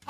E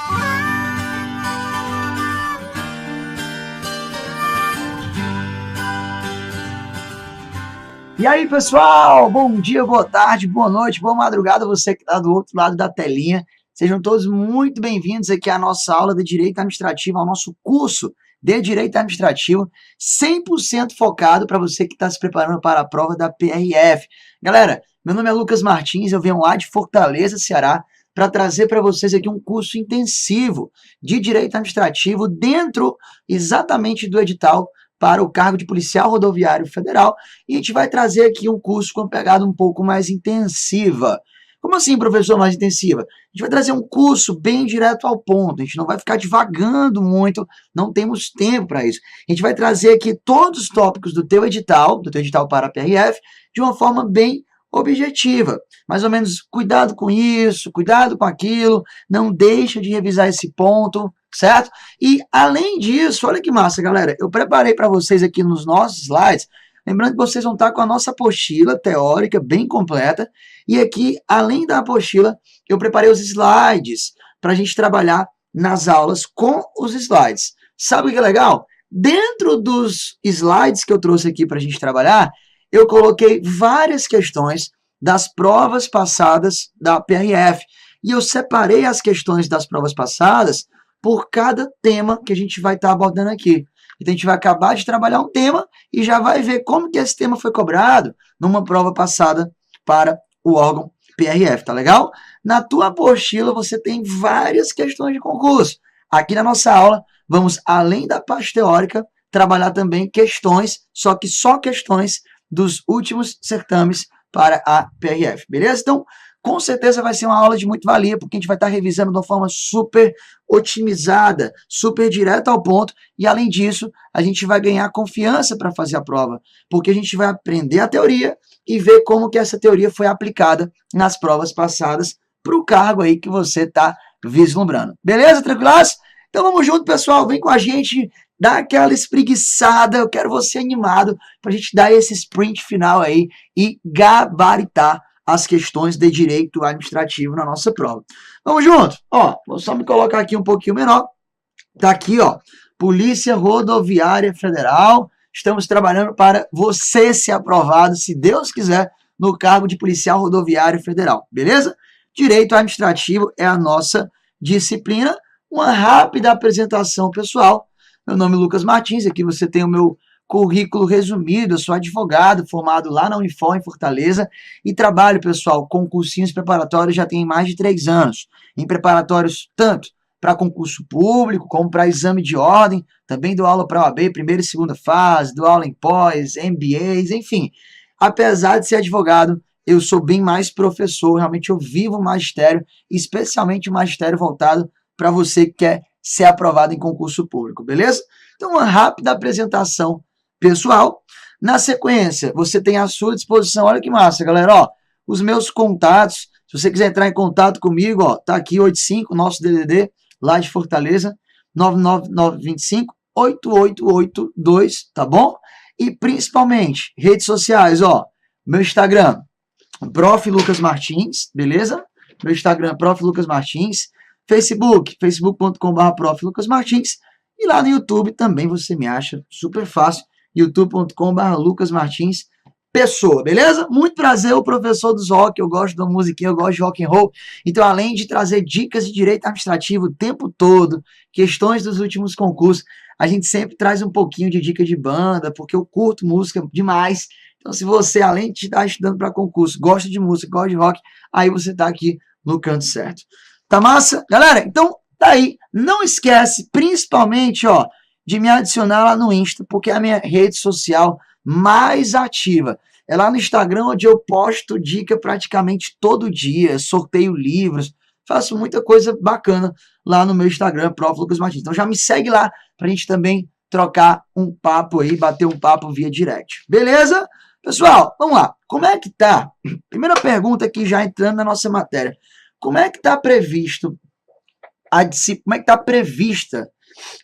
aí, pessoal, bom dia, boa tarde, boa noite, boa madrugada, você que está do outro lado da telinha. Sejam todos muito bem-vindos aqui à nossa aula de Direito Administrativo, ao nosso curso de Direito Administrativo, 100% focado para você que está se preparando para a prova da PRF. Galera, meu nome é Lucas Martins, eu venho lá de Fortaleza, Ceará, para trazer para vocês aqui um curso intensivo de Direito Administrativo dentro exatamente do edital para o cargo de policial rodoviário federal, e a gente vai trazer aqui um curso com pegada um pouco mais intensiva. Como assim, professor, mais intensiva? A gente vai trazer um curso bem direto ao ponto, a gente não vai ficar divagando muito, não temos tempo para isso. A gente vai trazer aqui todos os tópicos do teu edital para a PRF, de uma forma bem objetiva. Mais ou menos, cuidado com isso, cuidado com aquilo, não deixa de revisar esse ponto, certo? E, além disso, olha que massa, galera, eu preparei para vocês aqui nos nossos slides, lembrando que vocês vão estar com a nossa apostila teórica bem completa, e aqui, além da apostila, eu preparei os slides para a gente trabalhar nas aulas com os slides. Sabe o que é legal? Dentro dos slides que eu trouxe aqui para a gente trabalhar, eu coloquei várias questões das provas passadas da PRF, e eu separei as questões das provas passadas por cada tema que a gente vai estar abordando aqui. Então, a gente vai acabar de trabalhar um tema e já vai ver como que esse tema foi cobrado numa prova passada para o órgão PRF, tá legal? Na tua apostila, você tem várias questões de concurso. Aqui na nossa aula, vamos, além da parte teórica, trabalhar também questões, só questões dos últimos certames para a PRF, beleza? Então, com certeza vai ser uma aula de muito valia, porque a gente vai estar revisando de uma forma super otimizada, super direta ao ponto, e além disso, a gente vai ganhar confiança para fazer a prova, porque a gente vai aprender a teoria e ver como que essa teoria foi aplicada nas provas passadas para o cargo aí que você está vislumbrando. Beleza, tranquilaço? Então vamos junto, pessoal, vem com a gente, dá aquela espreguiçada, eu quero você animado para a gente dar esse sprint final aí e gabaritar as questões de direito administrativo na nossa prova. Vamos junto? Ó, vou só me colocar aqui um pouquinho menor. Tá aqui, ó, Polícia Rodoviária Federal. Estamos trabalhando para você ser aprovado, se Deus quiser, no cargo de policial rodoviário federal, beleza? Direito administrativo é a nossa disciplina. Uma rápida apresentação pessoal. Meu nome é Lucas Martins, aqui você tem o meu currículo resumido. Eu sou advogado, formado lá na Unifor, em Fortaleza, e trabalho, pessoal, com cursinhos preparatórios já tem mais de 3 anos. Em preparatórios tanto para concurso público, como para exame de ordem, também dou aula para OAB, primeira e segunda fase, dou aula em pós, MBAs, enfim. Apesar de ser advogado, eu sou bem mais professor, realmente eu vivo o magistério, especialmente o magistério voltado para você que quer ser aprovado em concurso público, beleza? Então, uma rápida apresentação pessoal. Na sequência, você tem à sua disposição, olha que massa, galera, ó, os meus contatos. Se você quiser entrar em contato comigo, ó, tá aqui 85, nosso DDD, lá de Fortaleza, 99925-8882, tá bom? E principalmente, redes sociais, ó, meu Instagram, Prof. Lucas Martins, beleza? Meu Instagram, Prof. Lucas Martins. Facebook, facebook.com.br Prof. Lucas Martins. E lá no YouTube também você me acha super fácil, youtube.com.br Lucas Martins Pessoa, beleza? Muito prazer, o professor dos rock, eu gosto da musiquinha, eu gosto de rock and roll. Então, além de trazer dicas de direito administrativo o tempo todo, questões dos últimos concursos, a gente sempre traz um pouquinho de dica de banda, porque eu curto música demais. Então, se você, além de estar estudando para concurso, gosta de música, gosta de rock, aí você está aqui no canto certo. Tá massa? Galera, então, tá aí. Não esquece, principalmente, ó, de me adicionar lá no Insta, porque é a minha rede social mais ativa. É lá no Instagram onde eu posto dica praticamente todo dia, sorteio livros, faço muita coisa bacana lá no meu Instagram, Prof. Lucas Martins. Então já me segue lá pra gente também trocar um papo aí, bater um papo via direct. Beleza? Pessoal, vamos lá. Como é que tá? Primeira pergunta aqui, já entrando na nossa matéria. Como é que tá previsto como é que tá prevista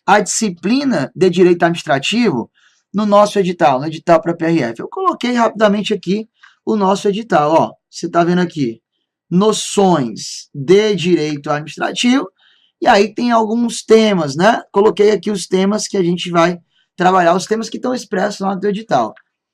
a disciplina de direito administrativo no nosso edital, no edital para a PRF? Eu coloquei rapidamente aqui o nosso edital, ó. Você está vendo aqui, noções de direito administrativo, E aí tem alguns temas, né? Coloquei aqui os temas que a gente vai trabalhar, os temas que estão expressos lá no teu edital.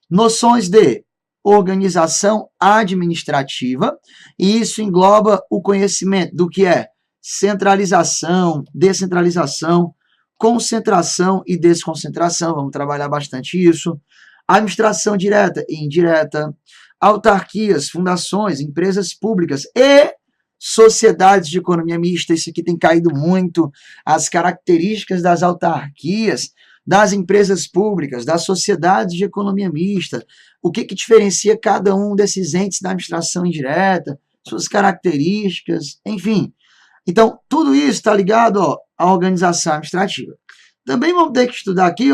Noções de organização administrativa, e isso engloba o conhecimento do que é centralização, descentralização, concentração e desconcentração, vamos trabalhar bastante isso. Administração direta e indireta, autarquias, fundações, empresas públicas e sociedades de economia mista, isso aqui tem caído muito, as características das autarquias, das empresas públicas, das sociedades de economia mista, o que diferencia cada um desses entes da administração indireta, suas características, enfim. Então, tudo isso está ligado à organização administrativa. Também vamos ter que estudar aqui,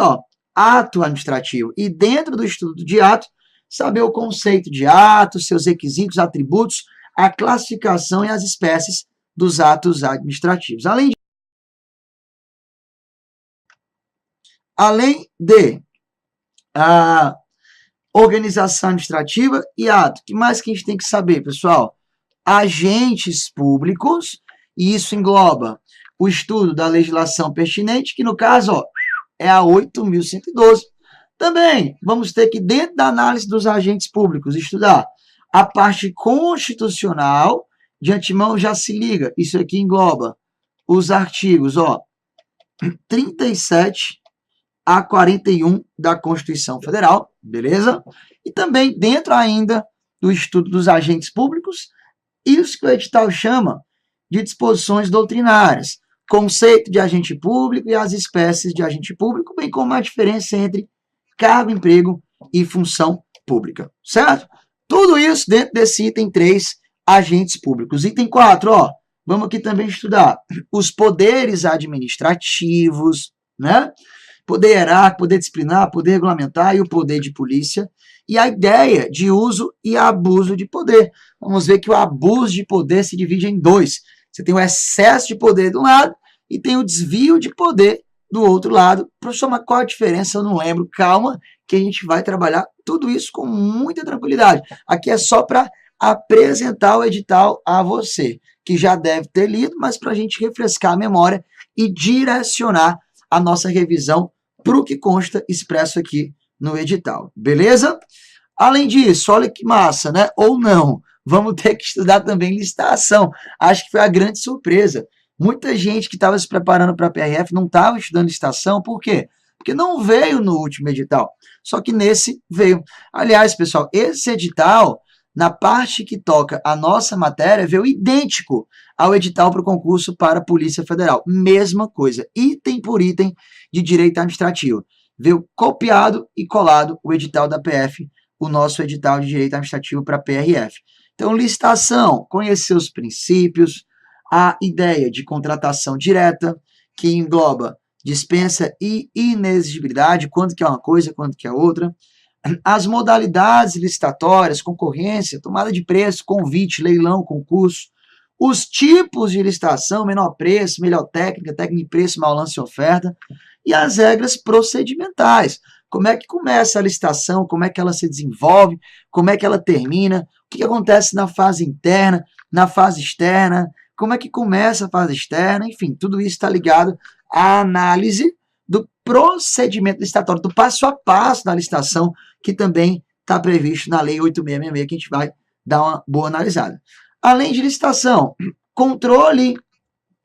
ato administrativo. E dentro do estudo de ato, saber o conceito de ato, seus requisitos, atributos, a classificação e as espécies dos atos administrativos. Além de organização administrativa e ato. O que mais que a gente tem que saber, pessoal? Agentes públicos, e isso engloba o estudo da legislação pertinente, que no caso é a 8.112. Também vamos ter que, dentro da análise dos agentes públicos, estudar a parte constitucional. De antemão já se liga, isso aqui engloba os artigos 37 a 41 da Constituição Federal, beleza? E também dentro ainda do estudo dos agentes públicos, isso que o edital chama de disposições doutrinárias, conceito de agente público e as espécies de agente público, bem como a diferença entre cargo, emprego e função pública, certo? Tudo isso dentro desse item 3, agentes públicos. Item 4, vamos aqui também estudar os poderes administrativos, né? Poder hierárquico, poder disciplinar, poder regulamentar e o poder de polícia. E a ideia de uso e abuso de poder. Vamos ver que o abuso de poder se divide em dois. Você tem o excesso de poder de um lado e tem o desvio de poder do outro lado. Professor, mas qual a diferença? Eu não lembro. Calma, que a gente vai trabalhar tudo isso com muita tranquilidade. Aqui é só para apresentar o edital a você, que já deve ter lido, mas para a gente refrescar a memória e direcionar a nossa revisão para o que consta expresso aqui no edital, beleza? Além disso, olha que massa, né? Ou não, vamos ter que estudar também licitação. Acho que foi a grande surpresa. Muita gente que estava se preparando para a PRF não estava estudando licitação, por quê? Porque não veio no último edital, só que nesse veio. Aliás, pessoal, esse edital, na parte que toca a nossa matéria, veio idêntico ao edital para o concurso para a Polícia Federal. Mesma coisa, item por item de direito administrativo. Veio copiado e colado o edital da PF, o nosso edital de direito administrativo para a PRF. Então, licitação, conhecer os princípios, a ideia de contratação direta, que engloba dispensa e inexigibilidade, quando que é uma coisa, quando que é outra. As modalidades licitatórias, concorrência, tomada de preço, convite, leilão, concurso. Os tipos de licitação, menor preço, melhor técnica, técnica de preço, mau lance e oferta. E as regras procedimentais. Como é que começa a licitação, como é que ela se desenvolve, como é que ela termina, o que acontece na fase interna, na fase externa, como é que começa a fase externa, enfim, tudo isso está ligado à análise do procedimento licitatório, do passo a passo da licitação, que também está previsto na Lei 8666, que a gente vai dar uma boa analisada. Além de licitação, controle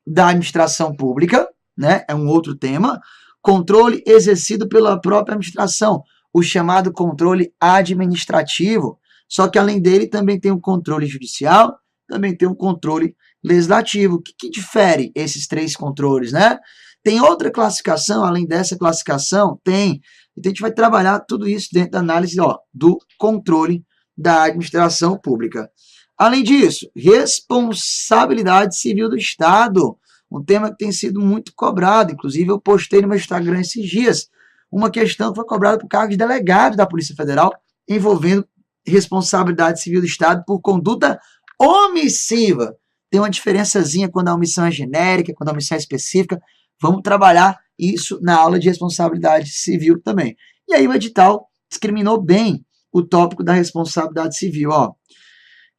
da administração pública, né, é um outro tema, controle exercido pela própria administração, o chamado controle administrativo, só que além dele também tem o controle judicial, também tem o controle legislativo. O que difere esses três controles, né? Tem outra classificação, além dessa classificação, tem. Então a gente vai trabalhar tudo isso dentro da análise do controle da administração pública. Além disso, responsabilidade civil do Estado, um tema que tem sido muito cobrado. Inclusive, eu postei no meu Instagram esses dias uma questão que foi cobrada por cargo de delegado da Polícia Federal, envolvendo responsabilidade civil do Estado por conduta omissiva. Tem uma diferençazinha quando a omissão é genérica, quando a omissão é específica. Vamos trabalhar isso na aula de responsabilidade civil também. E aí o edital discriminou bem o tópico da responsabilidade civil.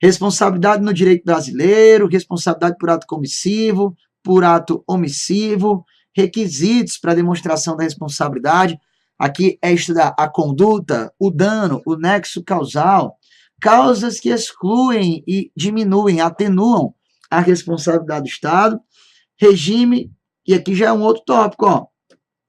Responsabilidade no direito brasileiro, responsabilidade por ato comissivo, por ato omissivo, requisitos para demonstração da responsabilidade. Aqui é estudar a conduta, o dano, o nexo causal, causas que excluem e diminuem, atenuam a responsabilidade do Estado, regime, e aqui já é um outro tópico, ó,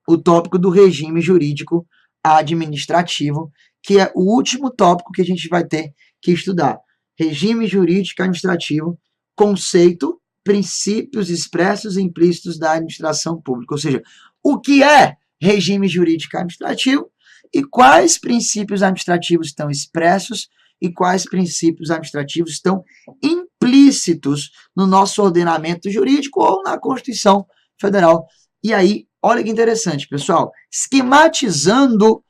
o tópico do regime jurídico administrativo, que é o último tópico que a gente vai ter que estudar. Regime jurídico administrativo, conceito, princípios expressos e implícitos da administração pública, ou seja, o que é regime jurídico administrativo e quais princípios administrativos estão expressos e quais princípios administrativos estão implícitos no nosso ordenamento jurídico ou na Constituição Federal. E aí, olha que interessante, pessoal, esquematizando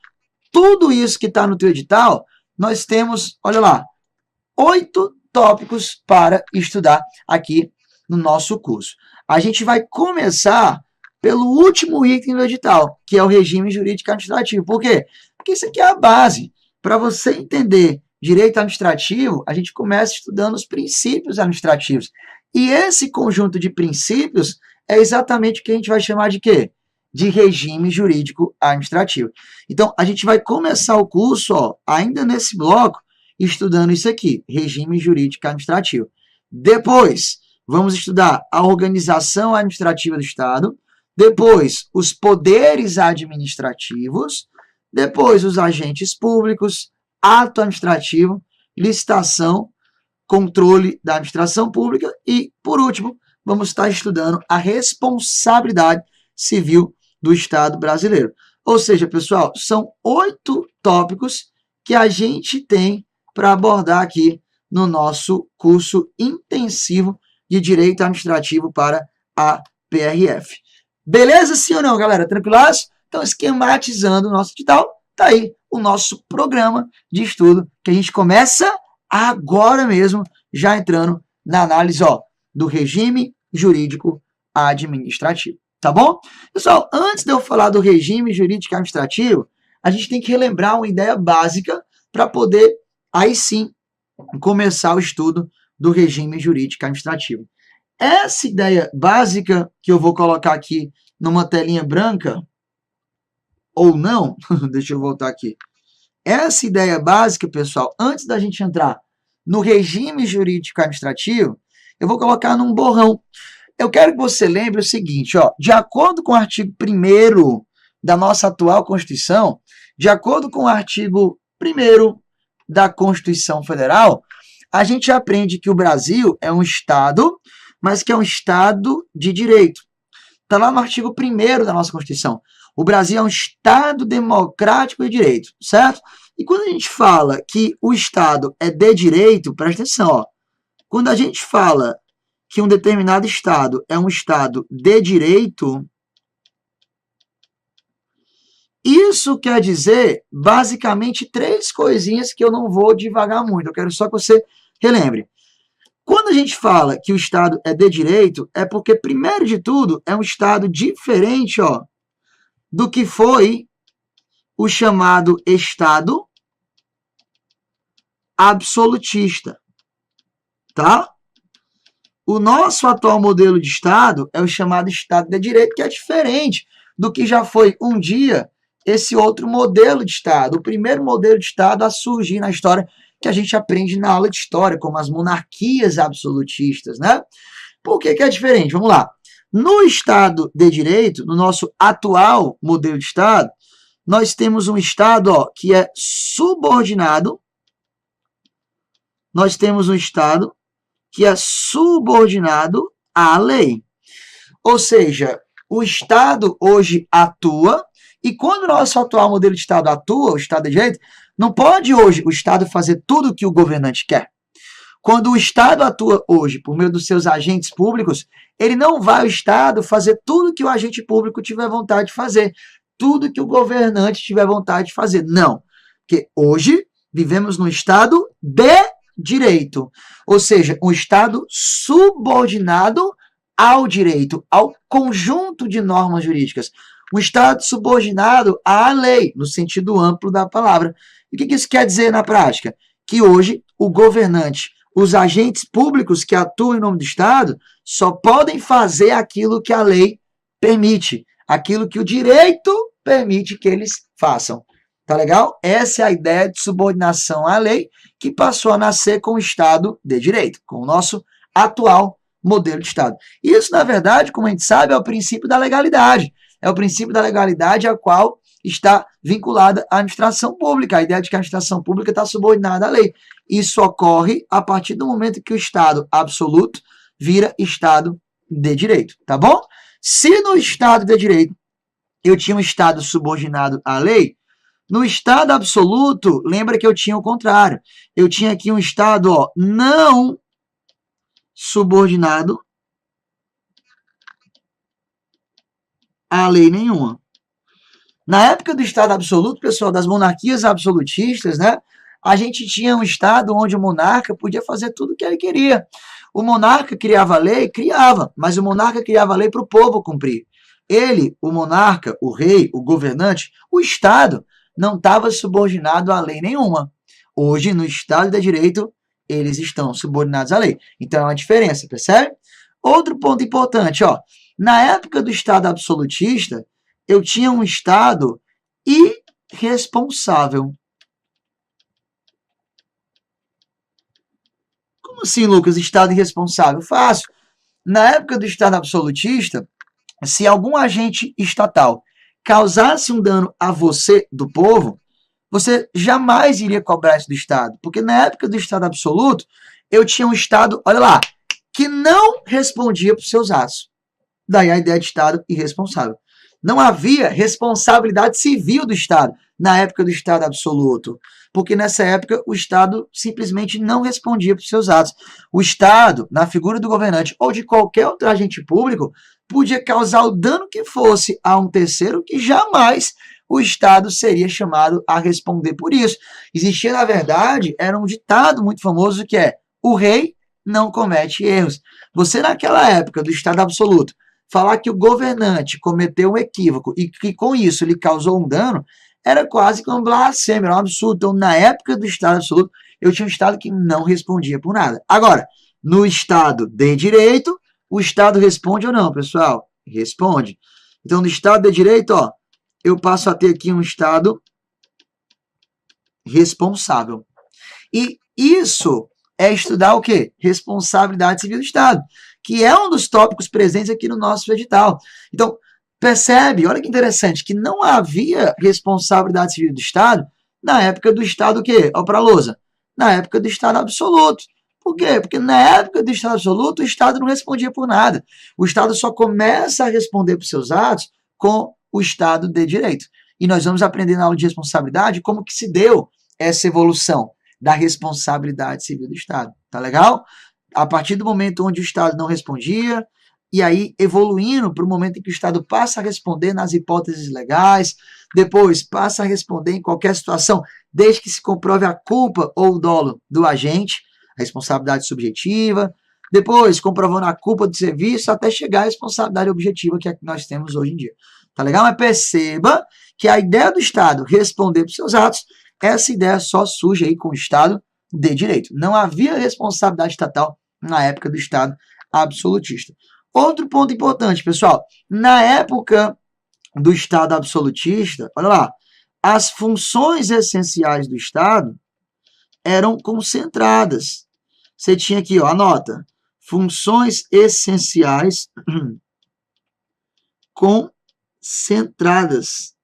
tudo isso que está no teu edital, nós temos, olha lá, 8 tópicos para estudar aqui no nosso curso. A gente vai começar pelo último item do edital, que é o regime jurídico administrativo. Por quê? Porque isso aqui é a base. Para você entender direito administrativo, a gente começa estudando os princípios administrativos. E esse conjunto de princípios é exatamente o que a gente vai chamar de quê? De regime jurídico administrativo. Então, a gente vai começar o curso, ó, ainda nesse bloco, estudando isso aqui, regime jurídico administrativo. Depois, vamos estudar a organização administrativa do Estado, depois, os poderes administrativos, depois, os agentes públicos, ato administrativo, licitação, controle da administração pública e, por último, vamos estar estudando a responsabilidade civil do Estado brasileiro. Ou seja, pessoal, são 8 tópicos que a gente tem para abordar aqui no nosso curso intensivo de Direito Administrativo para a PRF. Beleza, sim ou não, galera? Tranquilaço? Então, esquematizando o nosso edital, tá aí o nosso programa de estudo que a gente começa agora mesmo, já entrando na análise, ó, do regime jurídico administrativo. Tá bom? Pessoal, antes de eu falar do regime jurídico administrativo, a gente tem que relembrar uma ideia básica para poder, aí sim, começar o estudo do regime jurídico administrativo. Essa ideia básica, que eu vou colocar aqui numa telinha branca, ou não, deixa eu voltar aqui. Essa ideia básica, pessoal, antes da gente entrar no regime jurídico administrativo, eu vou colocar num borrão. Eu quero que você lembre o seguinte, ó, de acordo com o artigo 1º da nossa atual Constituição, de acordo com o artigo 1º da Constituição Federal, a gente aprende que o Brasil é um Estado, mas que é um Estado de direito. Está lá no artigo 1º da nossa Constituição. O Brasil é um Estado democrático de direito, certo? E quando a gente fala que o Estado é de direito, presta atenção, ó. Quando a gente fala que um determinado Estado é um Estado de direito, isso quer dizer, basicamente, 3 coisinhas que eu não vou devagar muito. Eu quero só que você relembre. Quando a gente fala que o Estado é de direito, é porque, primeiro de tudo, é um Estado diferente, ó, do que foi o chamado Estado absolutista, tá? O nosso atual modelo de Estado é o chamado Estado de Direito, que é diferente do que já foi um dia esse outro modelo de Estado, o primeiro modelo de Estado a surgir na história que a gente aprende na aula de história, como as monarquias absolutistas, né? Por que que é diferente? Vamos lá. No Estado de Direito, no nosso atual modelo de Estado, nós temos um Estado, ó, que é subordinado. Nós temos um Estado que é subordinado à lei. Ou seja, o Estado hoje atua, e quando o nosso atual modelo de Estado atua, o Estado de Direito, não pode hoje o Estado fazer tudo o que o governante quer. Quando o Estado atua hoje por meio dos seus agentes públicos, ele não vai, o Estado, fazer tudo que o agente público tiver vontade de fazer, tudo que o governante tiver vontade de fazer. Não. Porque hoje vivemos num Estado de direito, ou seja, um Estado subordinado ao direito, ao conjunto de normas jurídicas. Um Estado subordinado à lei, no sentido amplo da palavra. E o que isso quer dizer na prática? Que hoje o governante, Os agentes públicos que atuam em nome do Estado só podem fazer aquilo que a lei permite, aquilo que o direito permite que eles façam. Tá legal? Essa é a ideia de subordinação à lei que passou a nascer com o Estado de Direito, com o nosso atual modelo de Estado. Isso, na verdade, como a gente sabe, é o princípio da legalidade. É o princípio da legalidade a qual está vinculada à administração pública, a ideia de que a administração pública está subordinada à lei. Isso ocorre a partir do momento que o Estado absoluto vira Estado de Direito, tá bom? Se no Estado de Direito eu tinha um Estado subordinado à lei, no Estado absoluto, lembra que eu tinha o contrário. Eu tinha aqui um Estado não subordinado a lei nenhuma. Na época do Estado absoluto, pessoal, das monarquias absolutistas, né? A gente tinha um Estado onde o monarca podia fazer tudo o que ele queria. O monarca criava a lei, criava, mas o monarca criava a lei para o povo cumprir. Ele, o monarca, o rei, o governante, o Estado, não estava subordinado a lei nenhuma. Hoje, no Estado de Direito, eles estão subordinados à lei. Então, é uma diferença, percebe? Outro ponto importante, na época do Estado absolutista, eu tinha um Estado irresponsável. Como assim, Lucas, Estado irresponsável? Fácil. Na época do Estado absolutista, se algum agente estatal causasse um dano a você, do povo, você jamais iria cobrar isso do Estado. Porque na época do Estado absoluto, eu tinha um Estado, olha lá, que não respondia por seus atos. Daí a ideia de Estado irresponsável. Não havia responsabilidade civil do Estado na época do Estado absoluto, porque nessa época o Estado simplesmente não respondia por seus atos. O Estado, na figura do governante ou de qualquer outro agente público, podia causar o dano que fosse a um terceiro que jamais o Estado seria chamado a responder por isso. Existia, na verdade, era um ditado muito famoso que é: o rei não comete erros. Você, naquela época do Estado absoluto, falar que o governante cometeu um equívoco e que com isso ele causou um dano, era quase que um blasfêmia, era um absurdo. Então, na época do Estado absoluto, eu tinha um Estado que não respondia por nada. Agora, no Estado de Direito, o Estado responde ou não, pessoal? Responde. Então, no Estado de Direito, eu passo a ter aqui um Estado responsável. E isso é estudar o quê? Responsabilidade civil do Estado, que é um dos tópicos presentes aqui no nosso edital. Então, percebe, olha que interessante, que não havia responsabilidade civil do Estado na época do Estado o quê? Olha para a lousa. Na época do Estado absoluto. Por quê? Porque na época do Estado absoluto, o Estado não respondia por nada. O Estado só começa a responder por seus atos com o Estado de Direito. E nós vamos aprender na aula de responsabilidade como que se deu essa evolução da responsabilidade civil do Estado. Tá legal? A partir do momento onde o Estado não respondia, e aí evoluindo para o momento em que o Estado passa a responder nas hipóteses legais, depois passa a responder em qualquer situação, desde que se comprove a culpa ou o dolo do agente, a responsabilidade subjetiva, depois comprovando a culpa do serviço, até chegar à responsabilidade objetiva que é que nós temos hoje em dia. Tá legal? Mas perceba que a ideia do Estado responder por seus atos, essa ideia só surge aí com o Estado de Direito. Não havia responsabilidade estatal na época do Estado absolutista. Outro ponto importante, pessoal, na época do Estado absolutista, olha lá, as funções essenciais do Estado eram concentradas. Você tinha aqui, anota, funções essenciais concentradas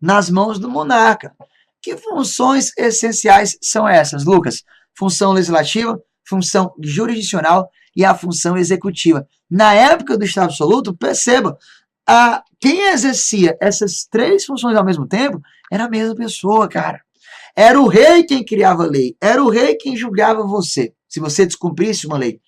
nas mãos do monarca. Que funções essenciais são essas, Lucas? Função legislativa, função jurisdicional e a função executiva. Na época do Estado absoluto, perceba, quem exercia essas três funções ao mesmo tempo era a mesma pessoa, cara. Era o rei quem criava a lei, era o rei quem julgava você, se você descumprisse uma lei.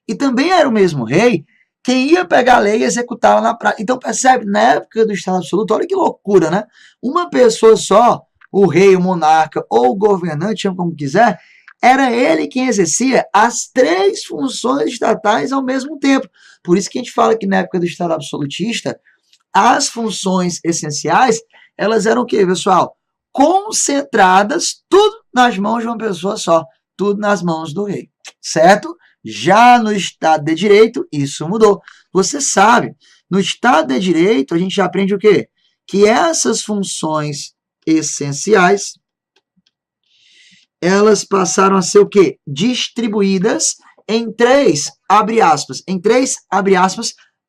E também era o mesmo rei quem ia pegar a lei e executá-la na prática. Então, percebe, na época do Estado absoluto, olha que loucura, né? Uma pessoa só, o rei, o monarca ou o governante, chama como quiser, era ele quem exercia as três funções estatais ao mesmo tempo. Por isso que a gente fala que na época do Estado absolutista, as funções essenciais, elas eram o quê, pessoal? Concentradas, tudo nas mãos de uma pessoa só. tudo nas mãos do rei, certo? Já no Estado de Direito, isso mudou. Você sabe, no Estado de Direito, a gente já aprende o quê? Que essas funções essenciais, elas passaram a ser o quê? Distribuídas em três, abre aspas,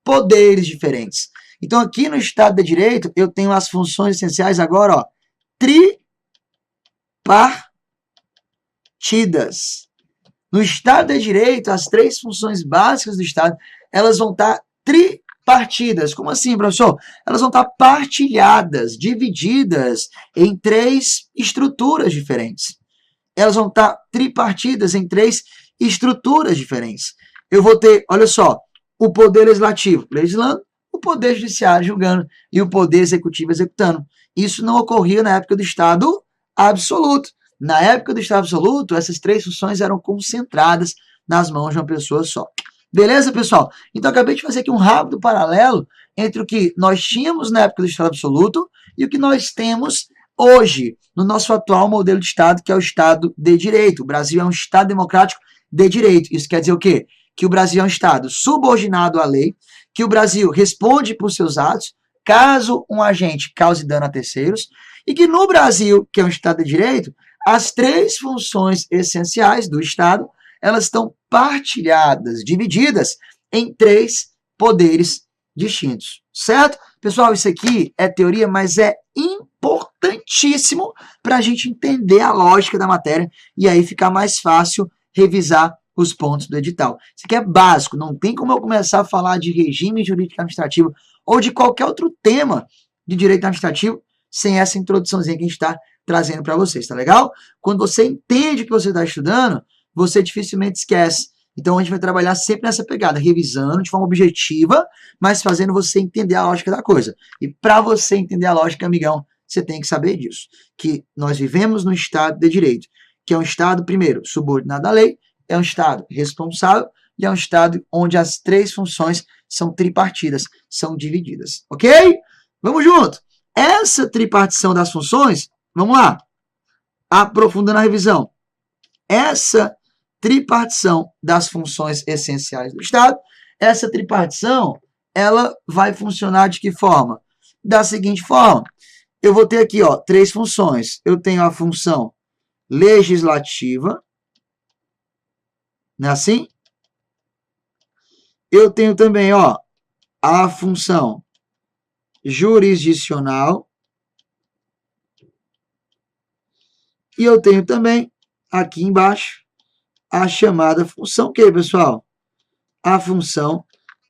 poderes diferentes. Então, aqui no Estado de Direito, eu tenho as funções essenciais agora, ó, tripartidas. No Estado de Direito, as três funções básicas do Estado, elas vão estar tripartidas. Como assim, professor? Elas vão estar partilhadas, divididas em três estruturas diferentes. Elas vão estar tripartidas em três estruturas diferentes. Eu vou ter, olha só, o poder legislativo legislando, o poder judiciário julgando e o poder executivo executando. Isso não ocorria na época do Estado absoluto. Na época do Estado absoluto, essas três funções eram concentradas nas mãos de uma pessoa só. Beleza, pessoal? Então, acabei de fazer aqui um rápido paralelo entre o que nós tínhamos na época do Estado absoluto e o que nós temos hoje no nosso atual modelo de Estado, que é o Estado de Direito. O Brasil é um Estado democrático de direito. Isso quer dizer o quê? Que o Brasil é um Estado subordinado à lei, que o Brasil responde por seus atos, caso um agente cause dano a terceiros, e que no Brasil, que é um Estado de Direito, as três funções essenciais do Estado, elas estão partilhadas, divididas em três poderes distintos, certo? Pessoal, isso aqui é teoria, mas é importantíssimo para a gente entender a lógica da matéria e aí ficar mais fácil revisar os pontos do edital. Isso aqui é básico, não tem como eu começar a falar de regime jurídico administrativo ou de qualquer outro tema de direito administrativo sem essa introduçãozinha que a gente está trazendo para vocês, tá legal? Quando você entende o que você está estudando, você dificilmente esquece. Então, a gente vai trabalhar sempre nessa pegada, revisando de forma objetiva, mas fazendo você entender a lógica da coisa. E para você entender a lógica, amigão, você tem que saber disso, que nós vivemos no Estado de Direito, que é um Estado, primeiro, subordinado à lei, é um Estado responsável e é um Estado onde as três funções são tripartidas, são divididas, ok? Vamos junto! Essa tripartição das funções, vamos lá, aprofundando a revisão. Essa tripartição das funções essenciais do Estado, essa tripartição, ela vai funcionar de que forma? Da seguinte forma, eu vou ter aqui, ó, três funções. Eu tenho a função legislativa, não é assim? Eu tenho também, ó, a função jurisdicional. E eu tenho também, aqui embaixo, a chamada função, que pessoal? A função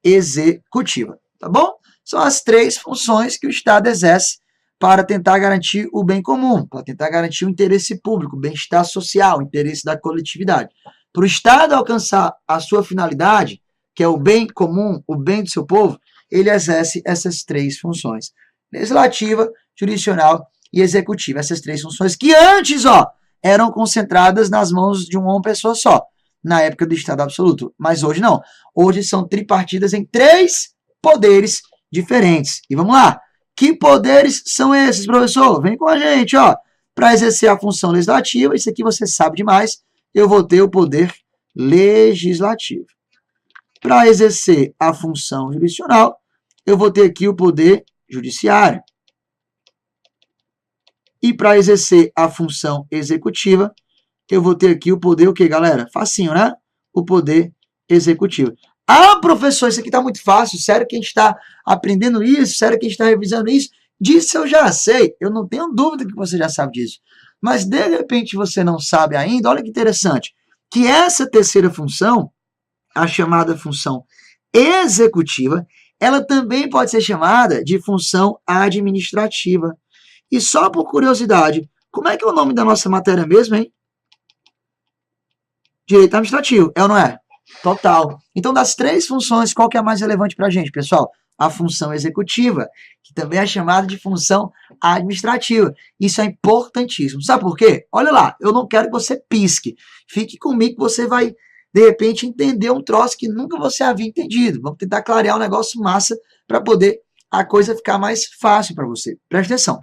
executiva, tá bom? São as três funções que o Estado exerce para tentar garantir o bem comum, para tentar garantir o interesse público, o bem-estar social, o interesse da coletividade. Para o Estado alcançar a sua finalidade, que é o bem comum, o bem do seu povo, ele exerce essas três funções: legislativa, jurisdicional e executiva. Essas três funções que antes, ó, eram concentradas nas mãos de uma pessoa só, na época do Estado absoluto. Mas hoje não. Hoje são tripartidas em três poderes diferentes. E vamos lá. Que poderes são esses, professor? Vem com a gente, ó. Para exercer a função legislativa, isso aqui você sabe demais, eu vou ter o poder legislativo. Para exercer a função jurisdicional, eu vou ter aqui o poder judiciário. E para exercer a função executiva, eu vou ter aqui o poder, o que, galera? Facinho, né? O poder executivo. Ah, professor, isso aqui está muito fácil. Sério que a gente está aprendendo isso? Sério que a gente está revisando isso? Disso eu já sei. Eu não tenho dúvida que você já sabe disso. Mas, de repente, você não sabe ainda. Olha que interessante. Que essa terceira função, a chamada função executiva, ela também pode ser chamada de função administrativa. E só por curiosidade, como é que é o nome da nossa matéria mesmo, hein? Direito administrativo, é ou não é? Total. Então, das três funções, qual que é a mais relevante para a gente, pessoal? A função executiva, que também é chamada de função administrativa. Isso é importantíssimo. Sabe por quê? Olha lá, eu não quero que você pisque. Fique comigo que você vai, de repente, entender um troço que nunca você havia entendido. Vamos tentar clarear um negócio massa para poder a coisa ficar mais fácil para você. Preste atenção.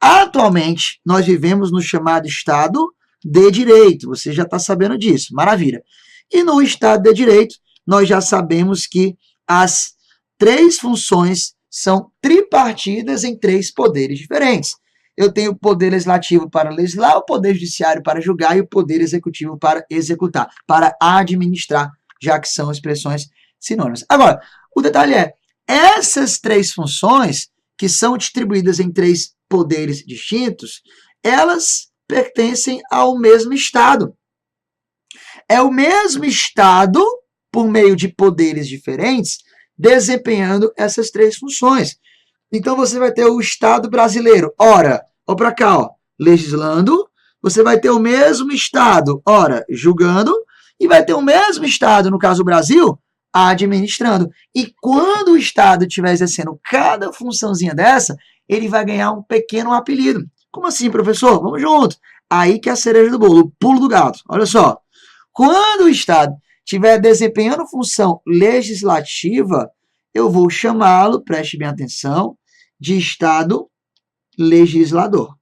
Atualmente, nós vivemos no chamado Estado de Direito. Você já está sabendo disso, maravilha. E no Estado de Direito, nós já sabemos que as três funções são tripartidas em três poderes diferentes. Eu tenho o poder legislativo para legislar, o poder judiciário para julgar e o poder executivo para executar, para administrar, já que são expressões sinônimas. Agora, o detalhe é, essas três funções, que são distribuídas em três poderes distintos, elas pertencem ao mesmo Estado. É o mesmo Estado, por meio de poderes diferentes, desempenhando essas três funções. Então, você vai ter o Estado brasileiro, ora, ó para cá, ó, legislando, você vai ter o mesmo Estado, ora, julgando, e vai ter o mesmo Estado, no caso do Brasil, administrando. E quando o Estado estiver exercendo cada funçãozinha dessa, ele vai ganhar um pequeno apelido. Como assim, professor? Vamos junto. Aí que é a cereja do bolo, o pulo do gato. Olha só. Quando o Estado estiver desempenhando função legislativa, eu vou chamá-lo, preste bem atenção, de Estado legislador.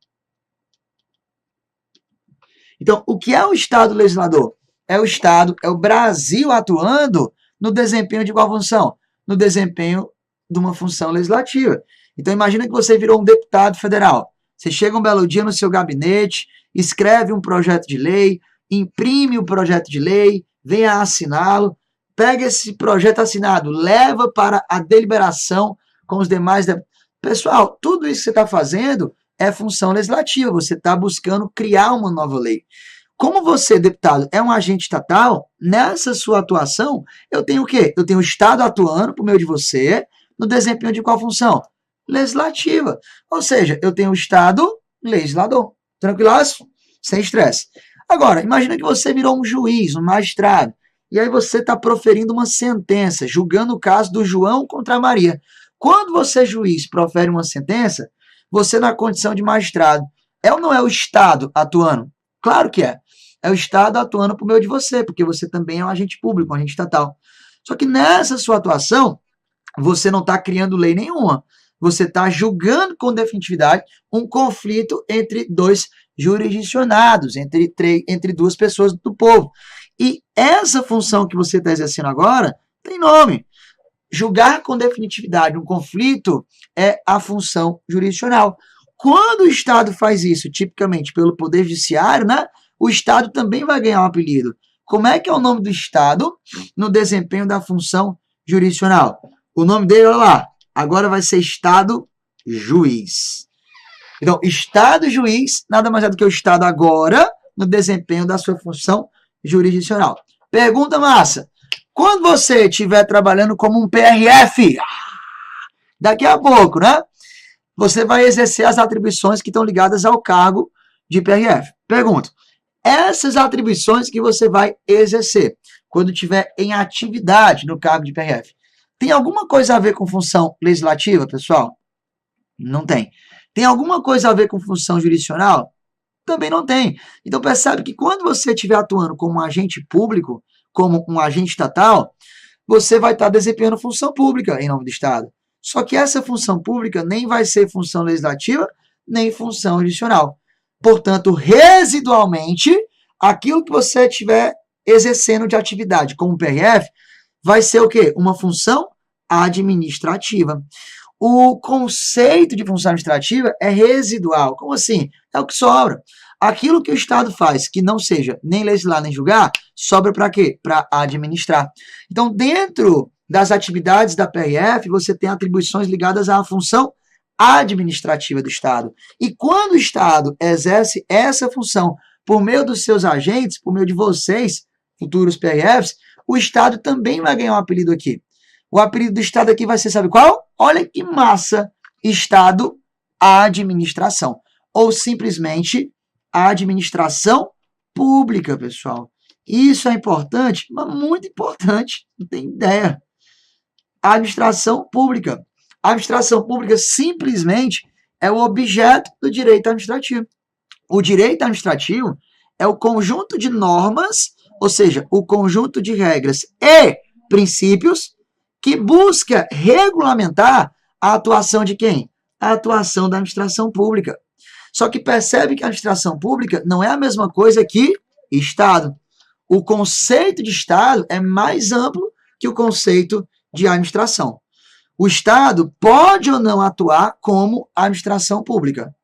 Então, o que é o Estado legislador? É o Estado, é o Brasil atuando no desempenho de qual função? No desempenho de uma função legislativa. Então, imagina que você virou um deputado federal. Você chega um belo dia no seu gabinete, escreve um projeto de lei, imprime o projeto de lei, venha assiná-lo, pega esse projeto assinado, leva para a deliberação com os demais deputados. Pessoal, tudo isso que você está fazendo é função legislativa, você está buscando criar uma nova lei. Como você, deputado, é um agente estatal, nessa sua atuação, eu tenho o quê? Eu tenho o Estado atuando por meio de você, no desempenho de qual função? Legislativa. Ou seja, eu tenho o Estado legislador. Tranquilaço? Sem estresse. Agora, imagina que você virou um juiz, um magistrado, e aí você está proferindo uma sentença, julgando o caso do João contra a Maria. Quando você, juiz, profere uma sentença, você, na condição de magistrado, é ou não é o Estado atuando? Claro que é. É o Estado atuando por meio de você, porque você também é um agente público, um agente estatal. Só que nessa sua atuação, você não está criando lei nenhuma. Você está julgando com definitividade um conflito entre dois jurisdicionados, entre duas pessoas do povo. E essa função que você está exercendo agora tem nome. Julgar com definitividade um conflito é a função jurisdicional. Quando o Estado faz isso, tipicamente pelo Poder Judiciário, né, o Estado também vai ganhar um apelido. Como é que é o nome do Estado no desempenho da função jurisdicional? O nome dele, olha lá, agora vai ser Estado Juiz. Então, Estado Juiz nada mais é do que o Estado agora no desempenho da sua função jurisdicional. Pergunta massa. Quando você estiver trabalhando como um PRF, daqui a pouco, né? Você vai exercer as atribuições que estão ligadas ao cargo de PRF. Pergunta. Essas atribuições que você vai exercer quando estiver em atividade no cargo de PRF, tem alguma coisa a ver com função legislativa, pessoal? Não tem. Tem alguma coisa a ver com função jurisdicional? Também não tem. Então percebe que quando você estiver atuando como um agente público, como um agente estatal, você vai estar desempenhando função pública em nome do Estado. Só que essa função pública nem vai ser função legislativa, nem função jurisdicional. Portanto, residualmente, aquilo que você estiver exercendo de atividade como PRF vai ser o quê? Uma função administrativa. O conceito de função administrativa é residual. Como assim? É o que sobra. Aquilo que o Estado faz que não seja nem legislar nem julgar, sobra para quê? Para administrar. Então, dentro das atividades da PRF, você tem atribuições ligadas à função administrativa do Estado. E quando o Estado exerce essa função por meio dos seus agentes, por meio de vocês, futuros PRFs, o Estado também vai ganhar um apelido aqui. O apelido do Estado aqui vai ser, sabe qual? Olha que massa! Estado Administração. Ou simplesmente administração pública, pessoal. Isso é importante, mas muito importante, não tem ideia. Administração pública. A administração pública simplesmente é o objeto do direito administrativo. O direito administrativo é o conjunto de normas, ou seja, o conjunto de regras e princípios que busca regulamentar a atuação de quem? A atuação da administração pública. Só que percebe que a administração pública não é a mesma coisa que Estado. O conceito de Estado é mais amplo que o conceito de administração. O Estado pode ou não atuar como administração pública,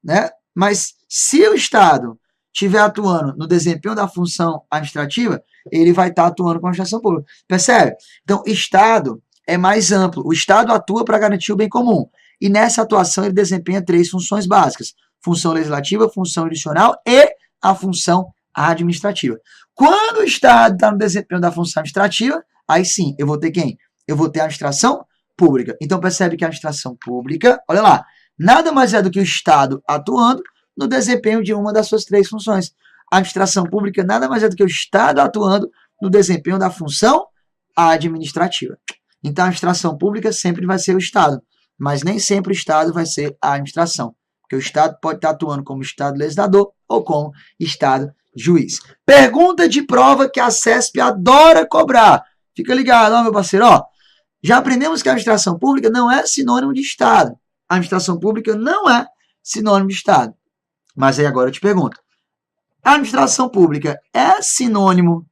né? Mas se o Estado estiver atuando no desempenho da função administrativa, ele vai estar atuando com a administração pública. Percebe? Então, Estado é mais amplo. O Estado atua para garantir o bem comum. E nessa atuação ele desempenha 3 funções básicas: função legislativa, função jurisdicional e a função administrativa. Quando o Estado está no desempenho da função administrativa, aí sim, eu vou ter quem? Eu vou ter a administração pública. Então percebe que a administração pública, olha lá, nada mais é do que o Estado atuando no desempenho de uma das suas 3 funções. A administração pública nada mais é do que o Estado atuando no desempenho da função administrativa. Então a administração pública sempre vai ser o Estado, mas nem sempre o Estado vai ser a administração, porque o Estado pode estar atuando como Estado legislador ou como Estado juiz. Pergunta de prova que a CESP adora cobrar. Fica ligado, ó, meu parceiro, ó. Já aprendemos que a administração pública não é sinônimo de Estado. A administração pública não é sinônimo de Estado. Mas aí agora eu te pergunto, a administração pública é sinônimo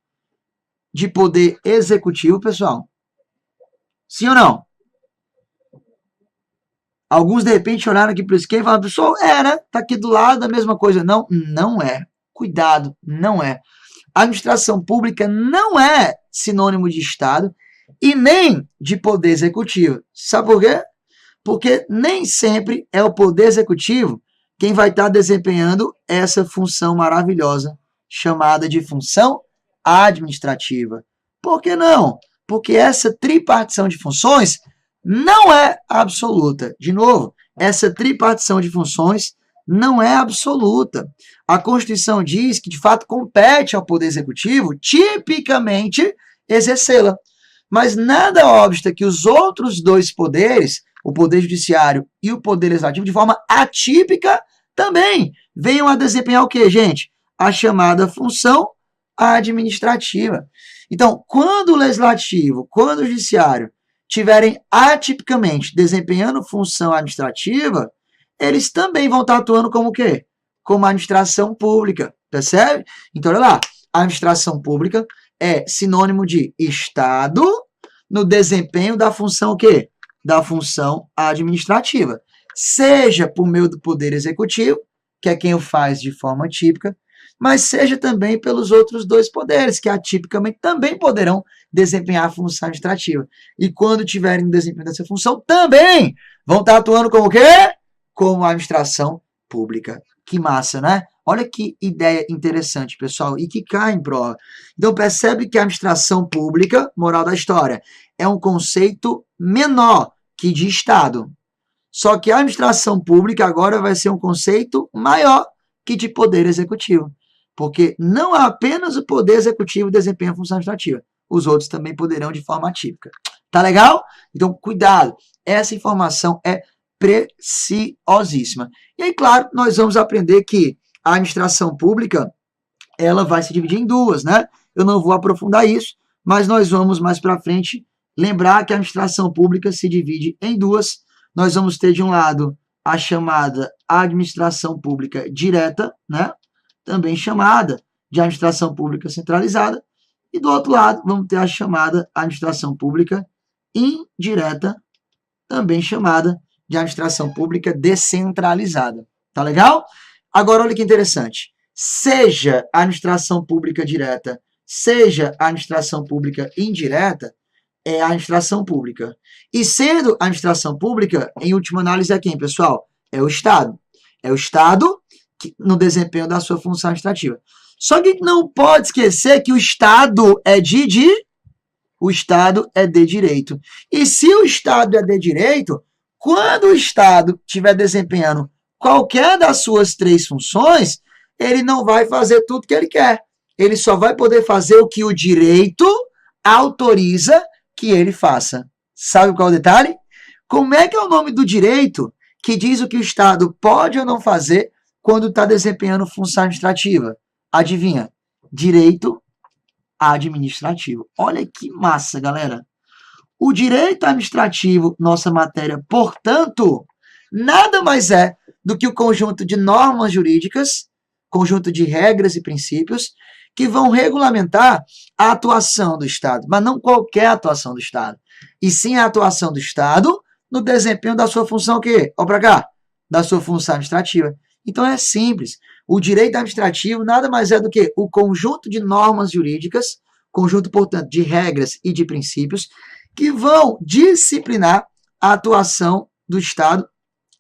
de poder executivo, pessoal? Sim ou não? Alguns, de repente, olharam aqui para o esquema e falaram, pessoal, né? Tá aqui do lado, a mesma coisa. Não, não é. Cuidado, não é. A administração pública não é sinônimo de Estado e nem de poder executivo. Sabe por quê? Porque nem sempre é o poder executivo quem vai estar desempenhando essa função maravilhosa chamada de função administrativa. Por que não? Porque essa tripartição de funções não é absoluta. De novo, essa tripartição de funções não é absoluta. A Constituição diz que, de fato, compete ao Poder Executivo, tipicamente, exercê-la. Mas nada obsta que os outros 2 poderes, o Poder Judiciário e o Poder Legislativo, de forma atípica, também venham a desempenhar o quê, gente? A chamada função administrativa. Então, quando o Legislativo, quando o Judiciário tiverem atipicamente desempenhando função administrativa, eles também vão estar atuando como o quê? Como administração pública, percebe? Então, olha lá, a administração pública é sinônimo de Estado no desempenho da função o quê? Da função administrativa. Seja por meio do Poder Executivo, que é quem o faz de forma típica, mas seja também pelos outros 2 poderes, que atipicamente também poderão desempenhar a função administrativa. E quando tiverem desempenho dessa função, também vão estar atuando como o quê? Como administração pública. Que massa, né? Olha que ideia interessante, pessoal, e que cai em prova. Então percebe que a administração pública, moral da história, é um conceito menor que de Estado. Só que a administração pública agora vai ser um conceito maior que de poder executivo. Porque não apenas o poder executivo desempenha a função administrativa, os outros também poderão de forma atípica. Tá legal? Então, cuidado. Essa informação é preciosíssima. E aí, claro, nós vamos aprender que a administração pública, ela vai se dividir em 2, né? Eu não vou aprofundar isso, mas nós vamos mais para frente lembrar que a administração pública se divide em 2. Nós vamos ter de um lado a chamada administração pública direta, né? Também chamada de administração pública centralizada, e do outro lado vamos ter a chamada administração pública indireta, também chamada de administração pública descentralizada. Tá legal? Agora olha que interessante. Seja a administração pública direta, seja a administração pública indireta, é a administração pública. E sendo a administração pública, em última análise é quem, pessoal? É o Estado. É o Estado no desempenho da sua função administrativa. Só que não pode esquecer que o Estado é o Estado é de direito. E se o Estado é de direito, quando o Estado estiver desempenhando qualquer das suas 3 funções, ele não vai fazer tudo que ele quer. Ele só vai poder fazer o que o direito autoriza que ele faça. Sabe qual é o detalhe? Como é que é o nome do direito que diz o que o Estado pode ou não fazer quando está desempenhando função administrativa? Adivinha? Direito administrativo. Olha que massa, galera. O direito administrativo, nossa matéria, portanto, nada mais é do que o conjunto de normas jurídicas, conjunto de regras e princípios, que vão regulamentar a atuação do Estado, mas não qualquer atuação do Estado, e sim a atuação do Estado no desempenho da sua função, o quê? Olha para cá, da sua função administrativa. Então é simples. O direito administrativo nada mais é do que o conjunto de normas jurídicas, conjunto, portanto, de regras e de princípios, que vão disciplinar a atuação do Estado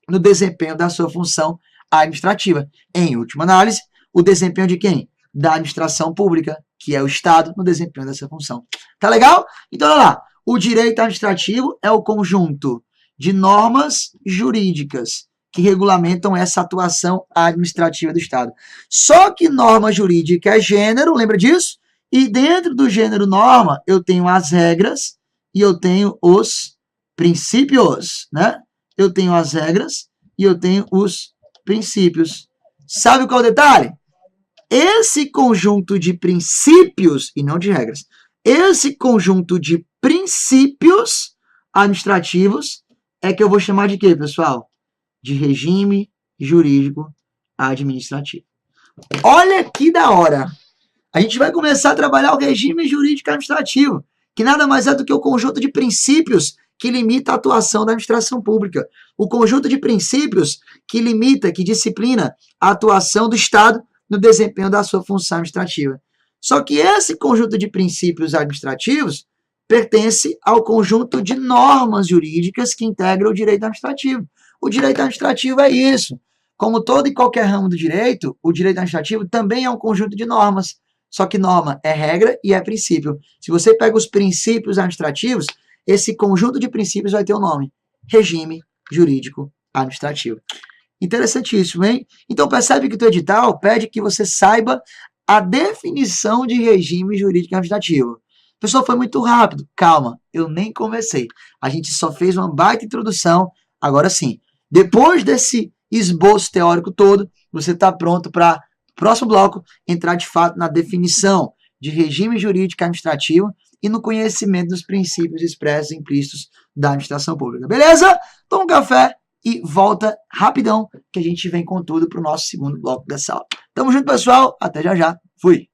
no desempenho da sua função administrativa. Em última análise, o desempenho de quem? Da administração pública, que é o Estado, no desempenho dessa função. Tá legal? Então, olha lá. O direito administrativo é o conjunto de normas jurídicas que regulamentam essa atuação administrativa do Estado. Só que norma jurídica é gênero, lembra disso? E dentro do gênero norma, eu tenho as regras e eu tenho os princípios, né? Eu tenho as regras e eu tenho os princípios. Sabe qual é o detalhe? Esse conjunto de princípios, e não de regras, esse conjunto de princípios administrativos é que eu vou chamar de quê, pessoal? De regime jurídico administrativo. Olha que da hora! A gente vai começar a trabalhar o regime jurídico administrativo, que nada mais é do que o conjunto de princípios que limita a atuação da administração pública. O conjunto de princípios que limita, que disciplina a atuação do Estado no desempenho da sua função administrativa. Só que esse conjunto de princípios administrativos pertence ao conjunto de normas jurídicas que integram o direito administrativo. O direito administrativo é isso. Como todo e qualquer ramo do direito, o direito administrativo também é um conjunto de normas. Só que norma é regra e é princípio. Se você pega os princípios administrativos, esse conjunto de princípios vai ter o nome regime jurídico administrativo. Interessantíssimo, hein? Então percebe que o teu edital pede que você saiba a definição de regime jurídico administrativo. Pessoal, foi muito rápido. Calma, eu nem comecei. A gente só fez uma baita introdução. Agora sim, depois desse esboço teórico todo, você está pronto para próximo bloco entrar de fato na definição de regime jurídico administrativo e no conhecimento dos princípios expressos e implícitos da administração pública. Beleza? Toma um café e volta rapidão que a gente vem com tudo para o nosso segundo bloco dessa aula. Tamo junto, pessoal. Até já já. Fui!